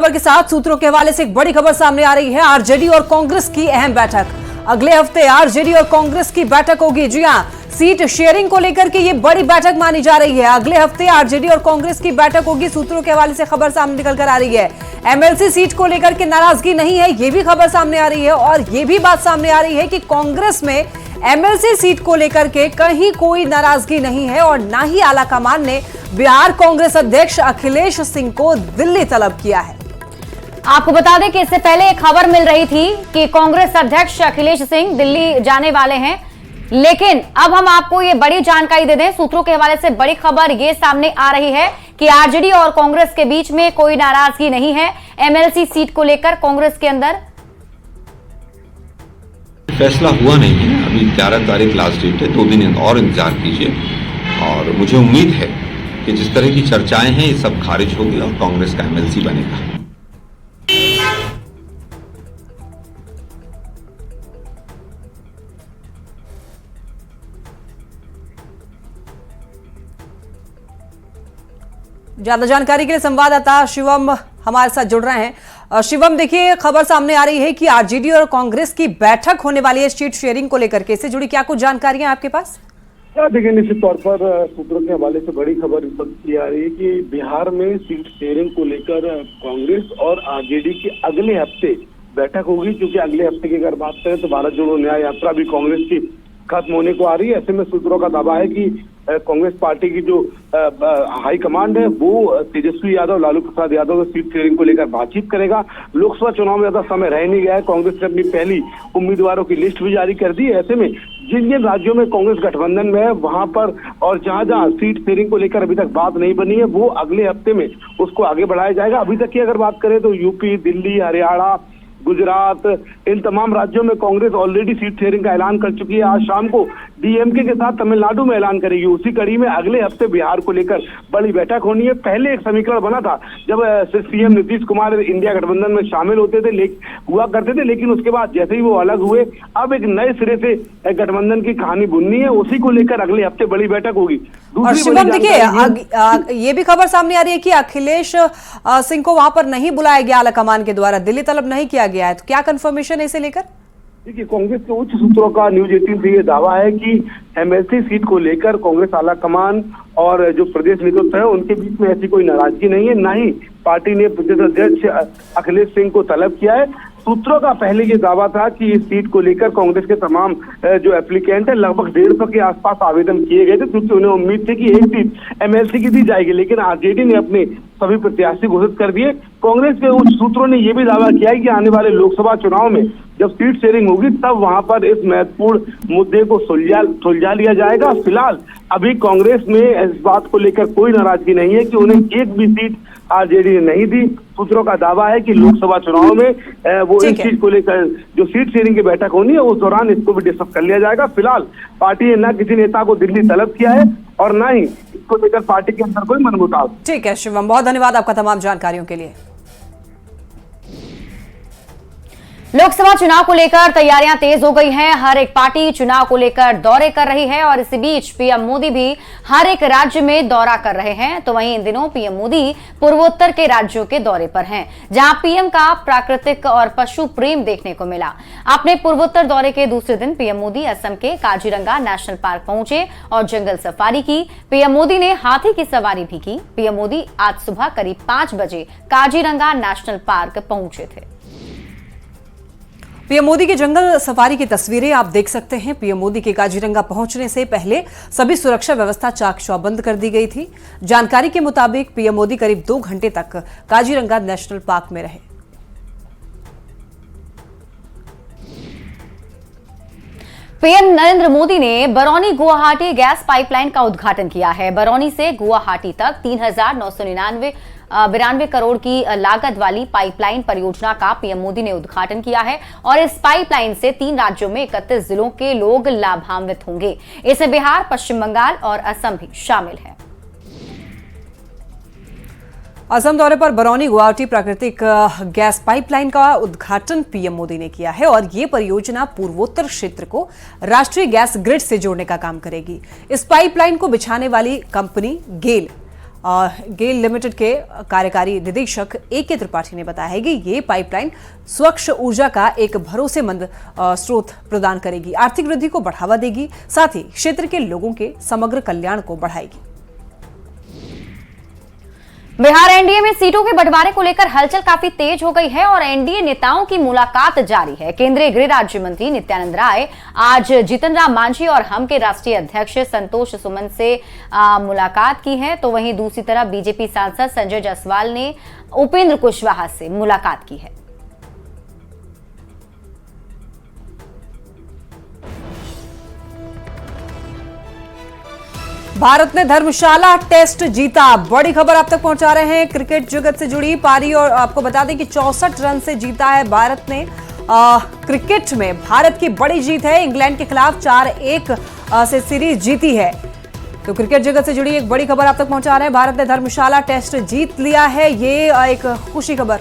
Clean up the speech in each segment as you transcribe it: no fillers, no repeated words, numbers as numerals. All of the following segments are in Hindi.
खबर के साथ सूत्रों के हवाले से एक बड़ी खबर सामने आ रही है। आरजेडी और कांग्रेस की अहम बैठक। अगले हफ्ते आरजेडी और कांग्रेस की बैठक होगी। जी हां, सीट शेयरिंग को लेकर के ये बड़ी बैठक मानी जा रही है। अगले हफ्ते आरजेडी और कांग्रेस की बैठक होगी। सूत्रों के हवाले से खबर सामने निकल कर आ रही है। एमएलसी सीट को लेकर के नाराजगी नहीं है, ये भी खबर सामने आ रही है। और ये भी बात सामने आ रही है कि कांग्रेस में एमएलसी सीट को लेकर के कहीं कोई नाराजगी नहीं है और ना ही आलाकमान ने बिहार कांग्रेस अध्यक्ष अखिलेश सिंह को दिल्ली तलब किया है। आपको बता दें कि इससे पहले एक खबर मिल रही थी कि कांग्रेस अध्यक्ष अखिलेश सिंह दिल्ली जाने वाले हैं, लेकिन अब हम आपको ये बड़ी जानकारी दे दें। सूत्रों के हवाले से बड़ी खबर ये सामने आ रही है कि आरजेडी और कांग्रेस के बीच में कोई नाराजगी नहीं है। एमएलसी सीट को लेकर कांग्रेस के अंदर फैसला हुआ नहीं है। अभी 11 तारीख लास्ट डेट है, 2 दिन और इंतजार कीजिए और मुझे उम्मीद है कि जिस तरह की चर्चाएं हैं ये सब खारिज होगी और कांग्रेस का एमएलसी बनेगा। ज्यादा जानकारी के लिए संवाददाता शिवम हमारे साथ जुड़ रहे हैं। शिवम, देखिए खबर सामने आ रही है कि आरजेडी और कांग्रेस की बैठक होने वाली है सीट शेयरिंग को लेकर के। इससे जुड़ी क्या कुछ जानकारियां आपके पास? देखिए, निश्चित तौर पर सूत्रों के हवाले से बड़ी खबर इस वक्त आ रही है कि बिहार में सीट शेयरिंग को लेकर कांग्रेस और आरजेडी की अगले हफ्ते बैठक होगी। क्योंकि अगले हफ्ते की अगर बात करें तो भारत जोड़ो न्याय यात्रा भी कांग्रेस की खत्म होने को आ रही है। ऐसे में सूत्रों का दावा है कि कांग्रेस पार्टी की जो हाईकमांड है वो तेजस्वी यादव, लालू प्रसाद यादव से सीट शेयरिंग को लेकर बातचीत करेगा। लोकसभा चुनाव में ज्यादा समय रह नहीं गया है। कांग्रेस ने अपनी पहली उम्मीदवारों की लिस्ट भी जारी कर दी है। ऐसे में जिन जिन राज्यों में कांग्रेस गठबंधन में है वहां पर और जहां जहां सीट शेयरिंग को लेकर अभी तक बात नहीं बनी है वो अगले हफ्ते में उसको आगे बढ़ाया जाएगा। अभी तक की अगर बात करें तो यूपी, दिल्ली, हरियाणा, गुजरात, इन तमाम राज्यों में कांग्रेस ऑलरेडी सीट शेयरिंग का ऐलान कर चुकी है। आज शाम को डीएमके के साथ तमिलनाडु में ऐलान करेगी। उसी कड़ी में अगले हफ्ते बिहार को लेकर बड़ी बैठक होनी है। पहले एक समीकरण बना था जब सीएम नीतीश कुमार इंडिया गठबंधन में शामिल होते थे हुआ करते थे, लेकिन उसके बाद जैसे ही वो अलग हुए अब एक नए सिरे से गठबंधन की कहानी बुननी है। उसी को लेकर अगले हफ्ते बड़ी बैठक होगी। और शिवम, देखिए ये भी खबर सामने आ रही है कि अखिलेश सिंह को वहां पर नहीं बुलाया गया आलाकमान के द्वारा, दिल्ली तलब नहीं किया गया है। तो क्या कंफर्मेशन है इसे लेकर? देखिए, कांग्रेस के उच्च सूत्रों का न्यूज 18 से ये दावा है कि एमएलसी सीट को लेकर कांग्रेस आलाकमान और जो प्रदेश नेतृत्व है उनके बीच में ऐसी कोई नाराजगी नहीं है। ना ही पार्टी ने प्रदेश अध्यक्ष अखिलेश सिंह को तलब किया है। सूत्रों का पहले ये दावा था कि इस सीट को लेकर कांग्रेस के तमाम जो एप्लीकेंट है लगभग 150 के आसपास आवेदन किए गए थे, क्योंकि उन्हें उम्मीद थी कि एक सीट एमएलसी की दी जाएगी। लेकिन आरजेडी ने अपने सभी प्रत्याशी घोषित कर दिए। कांग्रेस के उच्च सूत्रों ने यह भी दावा किया है कि आने वाले लोकसभा चुनाव में जब सीट शेयरिंग होगी तब वहां पर इस महत्वपूर्ण मुद्दे को सुलझा लिया जाएगा। फिलहाल अभी कांग्रेस में इस बात को लेकर कोई नाराजगी नहीं है कि उन्हें एक भी सीट आरजेडी ने नहीं दी। सूत्रों का दावा है कि लोकसभा चुनाव में वो इस चीज को लेकर जो सीट शेयरिंग की बैठक होनी है उस दौरान इसको भी डिस्कस कर लिया जाएगा। फिलहाल पार्टी ने न किसी नेता को दिल्ली तलब किया है और न ही इसको लेकर पार्टी के अंदर कोई मनमुटाव। ठीक है शिवम, बहुत धन्यवाद आपका तमाम जानकारियों के लिए। लोकसभा चुनाव को लेकर तैयारियां तेज हो गई हैं। हर एक पार्टी चुनाव को लेकर दौरे कर रही है और इसी बीच पीएम मोदी भी हर एक राज्य में दौरा कर रहे हैं। तो वहीं इन दिनों पीएम मोदी पूर्वोत्तर के राज्यों के दौरे पर हैं, जहां पीएम का प्राकृतिक और पशु प्रेम देखने को मिला। अपने पूर्वोत्तर दौरे के दूसरे दिन पीएम मोदी असम के काजीरंगा नेशनल पार्क पहुंचे और जंगल सफारी की। पीएम मोदी ने हाथी की सवारी भी की। पीएम मोदी आज सुबह करीब 5 बजे काजीरंगा नेशनल पार्क पहुंचे थे। पीएम मोदी के जंगल सफारी की तस्वीरें आप देख सकते हैं। पीएम मोदी के काजीरंगा पहुंचने से पहले सभी सुरक्षा व्यवस्था चाक चौबंद कर दी गई थी। जानकारी के मुताबिक पीएम मोदी करीब 2 घंटे तक काजीरंगा नेशनल पार्क में रहे। पीएम नरेंद्र मोदी ने बरौनी गुवाहाटी गैस पाइपलाइन का उद्घाटन किया है। बरौनी से गुवाहाटी तक 3,992 करोड़ की लागत वाली पाइपलाइन परियोजना का पीएम मोदी ने उद्घाटन किया है और इस पाइपलाइन से 3 राज्यों में 31 जिलों के लोग लाभान्वित होंगे। इसमें बिहार, पश्चिम बंगाल और असम भी शामिल है। असम दौरे पर बरौनी गुवाहाटी प्राकृतिक गैस पाइपलाइन का उद्घाटन पीएम मोदी ने किया है और ये परियोजना पूर्वोत्तर क्षेत्र को राष्ट्रीय गैस ग्रिड से जोड़ने का काम करेगी। इस पाइपलाइन को बिछाने वाली कंपनी गेल गेल लिमिटेड के कार्यकारी निदेशक AK त्रिपाठी ने बताया है कि ये पाइपलाइन स्वच्छ ऊर्जा का एक भरोसेमंद स्रोत प्रदान करेगी, आर्थिक वृद्धि को बढ़ावा देगी, साथ ही क्षेत्र के लोगों के समग्र कल्याण को बढ़ाएगी। बिहार एनडीए में सीटों के बंटवारे को लेकर हलचल काफी तेज हो गई है और एनडीए नेताओं की मुलाकात जारी है। केंद्रीय गृह राज्य मंत्री नित्यानंद राय आज जीतन राम मांझी और हम के राष्ट्रीय अध्यक्ष संतोष सुमन से मुलाकात की है, तो वहीं दूसरी तरफ बीजेपी सांसद संजय जायसवाल ने उपेंद्र कुशवाहा से मुलाकात की है। भारत ने धर्मशाला टेस्ट जीता, बड़ी खबर आप तक पहुंचा रहे हैं क्रिकेट जगत से जुड़ी पारी। और आपको बता दें कि 64 रन से जीता है भारत ने। क्रिकेट में भारत की बड़ी जीत है, इंग्लैंड के खिलाफ 4-1 से सीरीज जीती है। तो क्रिकेट जगत से जुड़ी एक बड़ी खबर आप तक पहुंचा रहे हैं, भारत ने धर्मशाला टेस्ट जीत लिया है, ये एक खुशी खबर।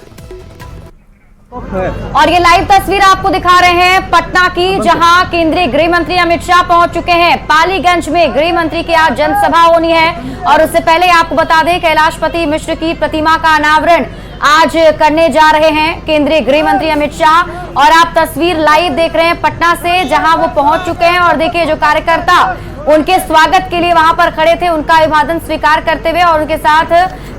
और ये लाइव तस्वीर आपको दिखा रहे हैं पटना की, जहां केंद्रीय गृह मंत्री अमित शाह पहुंच चुके हैं। पालीगंज में गृह मंत्री की आज जनसभा होनी है और उससे पहले आपको बता दें कैलाशपति मिश्र की प्रतिमा का अनावरण आज करने जा रहे हैं केंद्रीय गृह मंत्री अमित शाह। और आप तस्वीर लाइव देख रहे हैं पटना से, जहां वो पहुंच चुके हैं। और देखिए जो कार्यकर्ता उनके स्वागत के लिए वहां पर खड़े थे, उनका अभिवादन स्वीकार करते हुए, और उनके साथ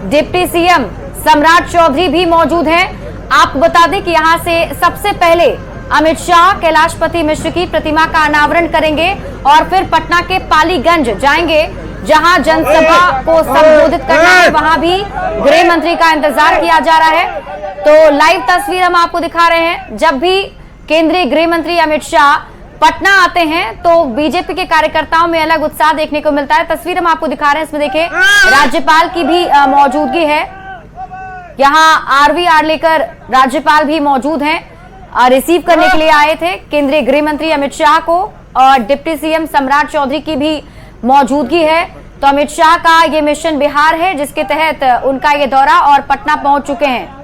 डिप्टी सीएम सम्राट चौधरी भी मौजूद हैं। आपको बता दें कि यहां से सबसे पहले अमित शाह कैलाशपति मिश्र की प्रतिमा का अनावरण करेंगे और फिर पटना के पालीगंज जाएंगे, जहां जनसभा को संबोधित करना है। वहां भी गृह मंत्री का इंतजार किया जा रहा है। तो लाइव तस्वीर हम आपको दिखा रहे हैं। जब भी केंद्रीय गृह मंत्री अमित शाह पटना आते हैं तो बीजेपी के कार्यकर्ताओं में अलग उत्साह देखने को मिलता है। तस्वीर हम आपको दिखा रहे हैं, इसमें देखिए राज्यपाल की भी मौजूदगी है। यहाँ RVR लेकर राज्यपाल भी मौजूद हैं, रिसीव करने के लिए आए थे केंद्रीय गृह मंत्री अमित शाह को। और डिप्टी सीएम सम्राट चौधरी की भी मौजूदगी है। तो अमित शाह का ये मिशन बिहार है, जिसके तहत उनका ये दौरा और पटना पहुंच चुके हैं।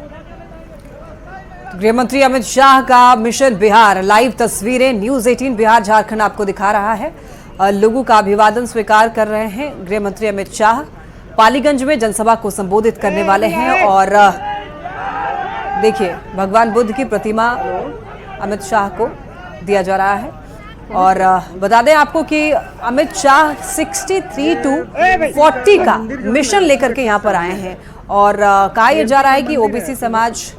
गृह मंत्री अमित शाह का मिशन बिहार, लाइव तस्वीरें न्यूज़ 18 बिहार झारखंड आपको दिखा रहा है। लोगों का अभिवादन स्वीकार कर रहे हैं गृह मंत्री अमित शाह। पालीगंज में जनसभा को संबोधित करने वाले हैं। और देखिए भगवान बुद्ध की प्रतिमा अमित शाह को दिया जा रहा है। और बता दें आपको कि अमित शाह 63-40 का मिशन लेकर के यहाँ पर आए हैं। और कहा यह जा रहा है कि ओबीसी समाज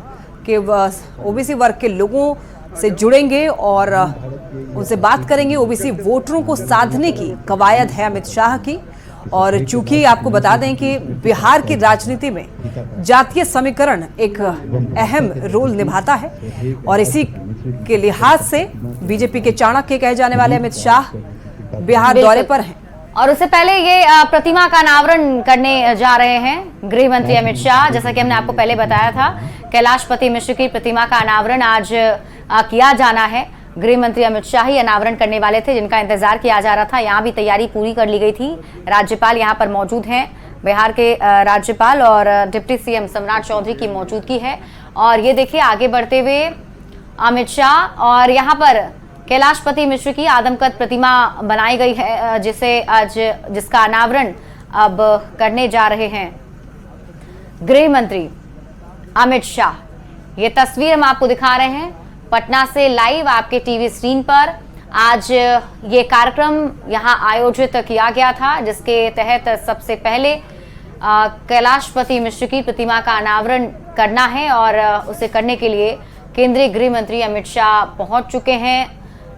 के ओबीसी वर्ग के लोगों से जुड़ेंगे और उनसे बात करेंगे। ओबीसी वोटरों को साधने की कवायद है अमित शाह की। और चूंकि आपको बता दें कि बिहार की राजनीति में जातीय समीकरण एक अहम रोल निभाता है और इसी के लिहाज से बीजेपी के चाणक्य कहे जाने वाले अमित शाह बिहार दौरे पर हैं। और उससे पहले ये प्रतिमा का अनावरण करने जा रहे हैं गृह मंत्री अमित शाह। जैसा कि हमने आपको पहले बताया था, कैलाशपति मिश्र की प्रतिमा का अनावरण आज किया जाना है। गृह मंत्री अमित शाह ही अनावरण करने वाले थे, जिनका इंतजार किया जा रहा था। यहाँ भी तैयारी पूरी कर ली गई थी। राज्यपाल यहाँ पर मौजूद हैं, बिहार के राज्यपाल, और डिप्टी सीएम सम्राट चौधरी की मौजूदगी है। और ये देखिए आगे बढ़ते हुए अमित शाह, और यहाँ पर कैलाशपति मिश्र की आदमकद प्रतिमा बनाई गई है, जिसका अनावरण अब करने जा रहे हैं गृह मंत्री अमित शाह। ये तस्वीर हम आपको दिखा रहे हैं पटना से लाइव आपके टीवी स्क्रीन पर। आज ये कार्यक्रम यहाँ आयोजित किया गया था, जिसके तहत सबसे पहले कैलाशपति मिश्र की प्रतिमा का अनावरण करना है और उसे करने के लिए केंद्रीय गृह मंत्री अमित शाह पहुंच चुके हैं।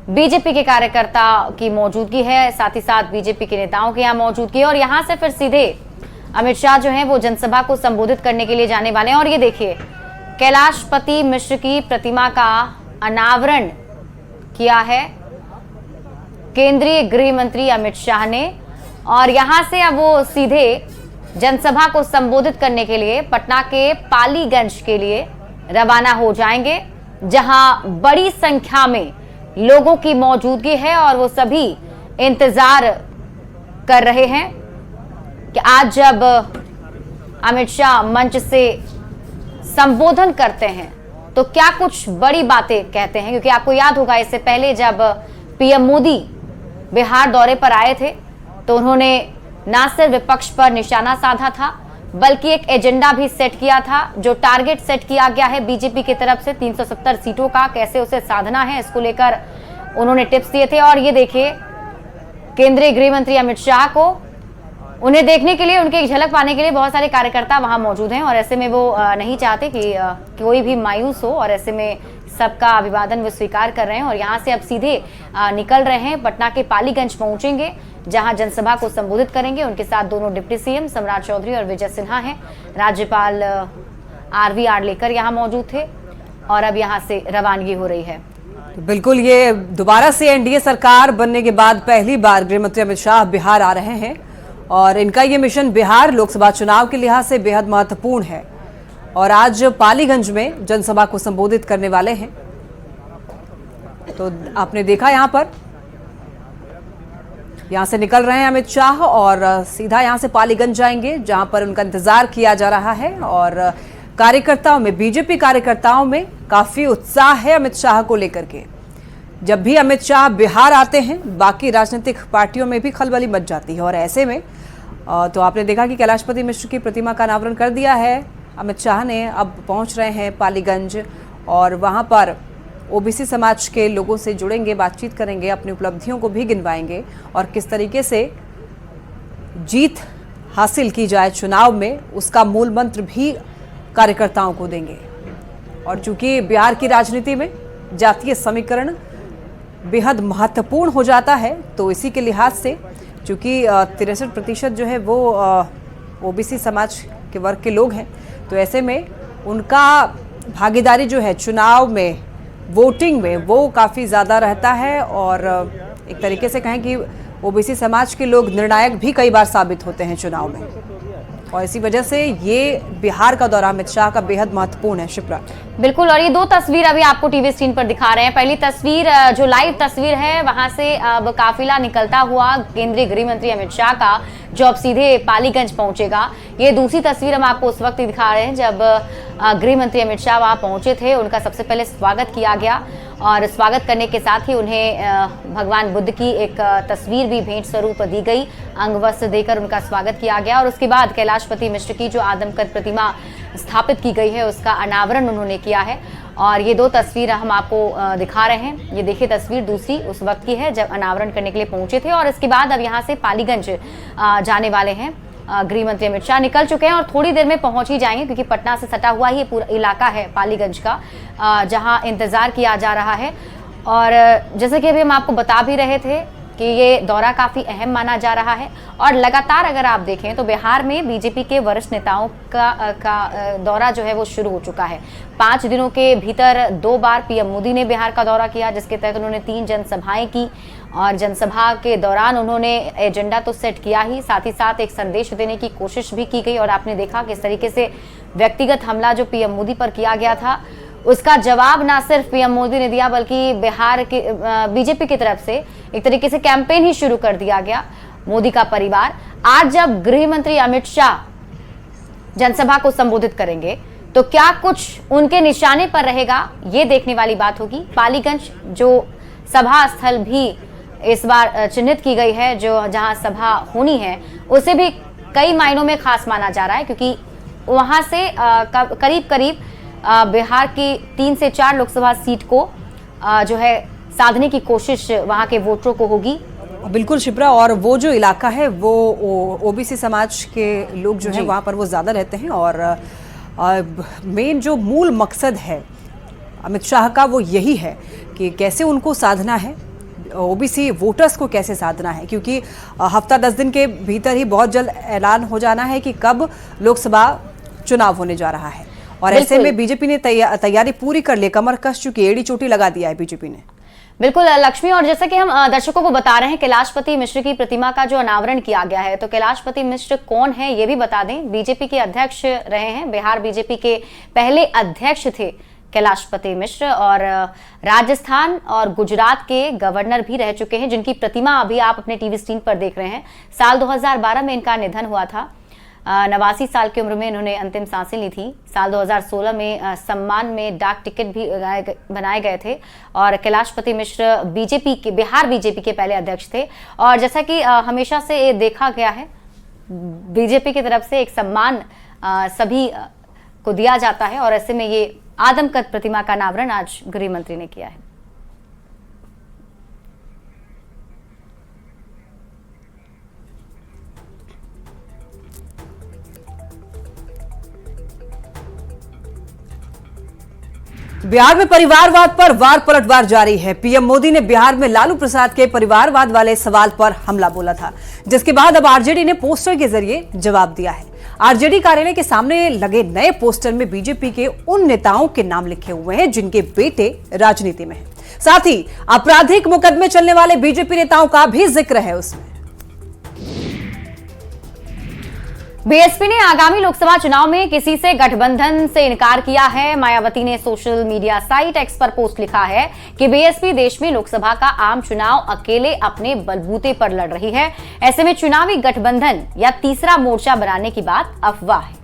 बीजेपी के कार्यकर्ता की मौजूदगी है, साथ ही साथ बीजेपी के नेताओं की यहाँ मौजूदगी है। और यहाँ से फिर सीधे अमित शाह जो हैं वो जनसभा को संबोधित करने के लिए जाने वाले हैं। और ये देखिए कैलाशपति मिश्र की प्रतिमा का अनावरण किया है केंद्रीय गृह मंत्री अमित शाह ने। और यहां से अब वो सीधे जनसभा को संबोधित करने के लिए पटना के पालीगंज के लिए रवाना हो जाएंगे, जहां बड़ी संख्या में लोगों की मौजूदगी है और वो सभी इंतजार कर रहे हैं कि आज जब अमित शाह मंच से संबोधन करते हैं तो क्या कुछ बड़ी बातें कहते हैं। क्योंकि आपको याद होगा इससे पहले जब पीएम मोदी बिहार दौरे पर आए थे तो उन्होंने ना सिर्फ विपक्ष पर निशाना साधा था, बल्कि एक एजेंडा भी सेट किया था। जो टारगेट सेट किया गया है बीजेपी की तरफ से 370 सीटों का, कैसे उसे साधना है, इसको लेकर उन्होंने टिप्स दिए थे। और ये देखिए, केंद्रीय गृह मंत्री अमित शाह को उन्हें देखने के लिए, उनकी एक झलक पाने के लिए बहुत सारे कार्यकर्ता वहां मौजूद हैं। और ऐसे में वो नहीं चाहते कि कोई भी मायूस हो, और ऐसे में सबका अभिवादन वो स्वीकार कर रहे हैं। और यहाँ से अब सीधे निकल रहे हैं, पटना के पालीगंज पहुंचेंगे, जहां जनसभा को संबोधित करेंगे। उनके साथ दोनों डिप्टी सीएम सम्राट चौधरी और विजय सिन्हा हैं। राज्यपाल आरवी आर्लेकर यहाँ मौजूद थे और अब यहाँ से रवानगी हो रही है। बिल्कुल, ये दोबारा से एनडीए सरकार बनने के बाद पहली बार गृह मंत्री अमित शाह बिहार आ रहे हैं और इनका ये मिशन बिहार लोकसभा चुनाव के लिहाज से बेहद महत्वपूर्ण है। और आज पालीगंज में जनसभा को संबोधित करने वाले हैं। तो आपने देखा यहां पर, यहां से निकल रहे हैं अमित शाह और सीधा यहां से पालीगंज जाएंगे, जहां पर उनका इंतजार किया जा रहा है। और कार्यकर्ताओं में, बीजेपी कार्यकर्ताओं में काफी उत्साह है अमित शाह को लेकर के। जब भी अमित शाह बिहार आते हैं, बाकी राजनीतिक पार्टियों में भी खलबली मच जाती है। और ऐसे में तो आपने देखा कि कैलाशपति मिश्र की प्रतिमा का अनावरण कर दिया है अमित शाह ने। अब पहुंच रहे हैं पालीगंज और वहां पर ओबीसी समाज के लोगों से जुड़ेंगे, बातचीत करेंगे, अपनी उपलब्धियों को भी गिनवाएंगे और किस तरीके से जीत हासिल की जाए चुनाव में, उसका मूल मंत्र भी कार्यकर्ताओं को देंगे। और चूंकि बिहार की राजनीति में जातीय समीकरण बेहद महत्वपूर्ण हो जाता है, तो इसी के लिहाज से चूंकि 63% जो है वो ओबीसी समाज के वर्ग के लोग हैं, तो ऐसे में उनका भागीदारी जो है चुनाव में, वोटिंग में, वो काफ़ी ज़्यादा रहता है। और एक तरीके से कहें कि ओबीसी समाज के लोग निर्णायक भी कई बार साबित होते हैं चुनाव में। और इसी वजह से ये बिहार का दौरा अमित शाह का बेहद महत्वपूर्ण है। शिप्रा, बिल्कुल। और ये दो तस्वीर अभी आपको टीवी स्क्रीन पर दिखा रहे हैं। पहली तस्वीर जो लाइव तस्वीर है, वहां से अब काफिला निकलता हुआ केंद्रीय गृह मंत्री अमित शाह का, जो अब सीधे पालीगंज पहुंचेगा। ये दूसरी तस्वीर हम आपको उस वक्त दिखा रहे हैं जब गृह मंत्री अमित शाह वहां पहुंचे थे। उनका सबसे पहले स्वागत किया गया और स्वागत करने के साथ ही उन्हें भगवान बुद्ध की एक तस्वीर भी भेंट स्वरूप दी गई, अंगवस्त्र देकर उनका स्वागत किया गया। और उसके बाद कैलाशपति मिश्र की जो आदमकद प्रतिमा स्थापित की गई है, उसका अनावरण उन्होंने किया है। और ये दो तस्वीर हम आपको दिखा रहे हैं। ये देखिए, तस्वीर दूसरी उस वक्त की है जब अनावरण करने के लिए पहुंचे थे। और इसके बाद अब यहाँ से पालीगंज जाने वाले हैं गृह मंत्री अमित शाह। निकल चुके हैं और थोड़ी देर में पहुंच ही जाएंगे, क्योंकि पटना से सटा हुआ ही पूरा इलाका है पालीगंज का, जहां इंतजार किया जा रहा है। और जैसे कि अभी हम आपको बता भी रहे थे कि ये दौरा काफी अहम माना जा रहा है। और लगातार अगर आप देखें तो बिहार में बीजेपी के वरिष्ठ नेताओं का दौरा जो है वो शुरू हो चुका है। 5 दिनों के भीतर 2 बार पीएम मोदी ने बिहार का दौरा किया, जिसके तहत उन्होंने 3 जनसभाएं की। और जनसभा के दौरान उन्होंने एजेंडा तो सेट किया ही, साथ ही साथ एक संदेश देने की कोशिश भी की गई। और आपने देखा किस तरीके से व्यक्तिगत हमला जो पीएम मोदी पर किया गया था, उसका जवाब ना सिर्फ पीएम मोदी ने दिया, बल्कि बिहार के बीजेपी की तरफ से एक तरीके से कैंपेन ही शुरू कर दिया गया, मोदी का परिवार। आज जब गृह मंत्री अमित शाह जनसभा को संबोधित करेंगे, तो क्या कुछ उनके निशाने पर रहेगा, ये देखने वाली बात होगी। पालीगंज जो सभा स्थल भी इस बार चिन्हित की गई है, जो जहां सभा होनी है, उसे भी कई मायनों में खास माना जा रहा है, क्योंकि वहां से करीब करीब बिहार की 3 से 4 लोकसभा सीट को जो है साधने की कोशिश वहां के वोटरों को होगी। बिल्कुल शिप्रा, और वो जो इलाका है वो ओबीसी समाज के लोग जो है वहाँ पर वो ज़्यादा रहते हैं। और मेन जो मूल मकसद है अमित शाह का वो यही है कि कैसे उनको साधना है, ओबीसी वोटर्स को कैसे साधना है, क्योंकि हफ्ता 10 दिन के भीतर ही बहुत जल्द ऐलान हो जाना है कि कब लोकसभा चुनाव होने जा रहा है। और ऐसे में बीजेपी ने तैयारी पूरी कर ली, कमर कस चुकी, एड़ी चोटी लगा दिया है बीजेपी ने। बिल्कुल लक्ष्मी, और जैसा कि हम दर्शकों को बता रहे हैं, कैलाशपति मिश्र की प्रतिमा का जो अनावरण किया गया है, तो कैलाशपति मिश्र कौन है ये भी बता दें। बीजेपी के अध्यक्ष रहे हैं, बिहार बीजेपी के पहले अध्यक्ष थे कैलाशपति मिश्र, और राजस्थान और गुजरात के गवर्नर भी रह चुके हैं, जिनकी प्रतिमा अभी आप अपने टीवी स्क्रीन पर देख रहे हैं। साल 2012 में इनका निधन हुआ था। 89 साल की उम्र में इन्होंने अंतिम सांसें ली थी। साल 2016 में सम्मान में डाक टिकट भी बनाए गए थे। और कैलाशपति मिश्र बीजेपी के, बिहार बीजेपी के पहले अध्यक्ष थे। और जैसा कि हमेशा से देखा गया है, बीजेपी की तरफ से एक सम्मान सभी को दिया जाता है और ऐसे में ये आदमकद प्रतिमा का अनावरण आज गृह मंत्री ने किया है। बिहार में परिवारवाद पर वार पलटवार जारी है। पीएम मोदी ने बिहार में लालू प्रसाद के परिवारवाद वाले सवाल पर हमला बोला था, जिसके बाद अब आरजेडी ने पोस्टर के जरिए जवाब दिया है। आरजेडी कार्यालय के सामने लगे नए पोस्टर में बीजेपी के उन नेताओं के नाम लिखे हुए हैं जिनके बेटे राजनीति में हैं। साथ ही आपराधिक मुकदमे चलने वाले बीजेपी नेताओं का भी जिक्र है उसमें। बीएसपी ने आगामी लोकसभा चुनाव में किसी से गठबंधन से इनकार किया है। मायावती ने सोशल मीडिया साइट एक्स पर पोस्ट लिखा है कि बीएसपी देश में लोकसभा का आम चुनाव अकेले अपने बलबूते पर लड़ रही है। ऐसे में चुनावी गठबंधन या तीसरा मोर्चा बनाने की बात अफवाह है।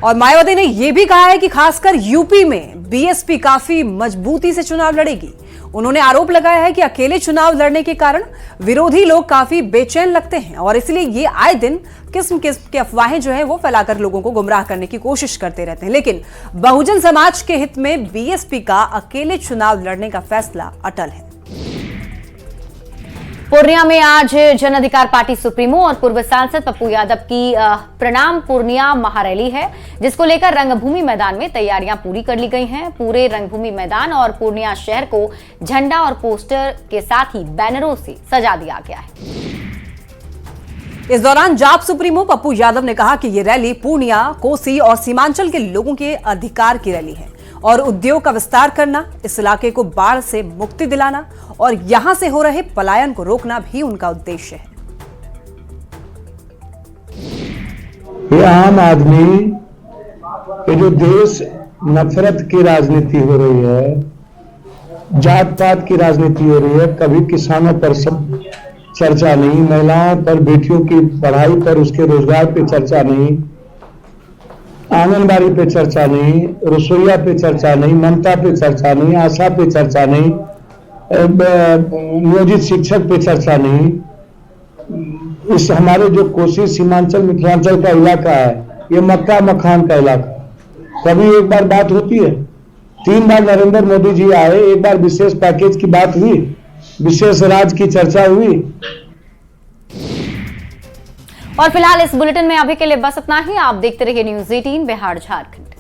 और मायावती ने यह भी कहा है कि खासकर यूपी में बीएसपी काफी मजबूती से चुनाव लड़ेगी। उन्होंने आरोप लगाया है कि अकेले चुनाव लड़ने के कारण विरोधी लोग काफी बेचैन लगते हैं और इसलिए ये आए दिन किस्म किस्म की अफवाहें जो है वो फैलाकर लोगों को गुमराह करने की कोशिश करते रहते हैं। लेकिन बहुजन समाज के हित में बीएसपी का अकेले चुनाव लड़ने का फैसला अटल है। पूर्णिया में आज जन अधिकार पार्टी सुप्रीमो और पूर्व सांसद पप्पू यादव की प्रणाम पूर्णिया महारैली है, जिसको लेकर रंगभूमि मैदान में तैयारियां पूरी कर ली गई हैं। पूरे रंगभूमि मैदान और पूर्णिया शहर को झंडा और पोस्टर के साथ ही बैनरों से सजा दिया गया है। इस दौरान जाप सुप्रीमो पप्पू यादव ने कहा कि ये रैली पूर्णिया, कोसी और सीमांचल के लोगों के अधिकार की रैली है और उद्योग का विस्तार करना, इस इलाके को बाढ़ से मुक्ति दिलाना और यहां से हो रहे पलायन को रोकना भी उनका उद्देश्य है। ये आम आदमी, ये जो देश नफरत की राजनीति हो रही है, जात पात की राजनीति हो रही है, कभी किसानों पर सब चर्चा नहीं, महिलाओं पर, बेटियों की पढ़ाई पर, उसके रोजगार पे चर्चा नहीं, आंगनबाड़ी पे चर्चा नहीं, रसोईया पे चर्चा नहीं, ममता पे चर्चा नहीं, आशा पे चर्चा नहीं, नियोजित शिक्षक पे चर्चा नहीं। इस हमारे जो कोसी सीमांचल मिथिलांचल का इलाका है, ये मक्का मखान का इलाका। कभी एक बार बात होती है, 3 बार नरेंद्र मोदी जी आए, एक बार विशेष पैकेज की बात हुई, विशेष राज्य की चर्चा हुई। और फिलहाल इस बुलेटिन में अभी के लिए बस इतना ही। आप देखते रहिए न्यूज़ 18 बिहार झारखंड।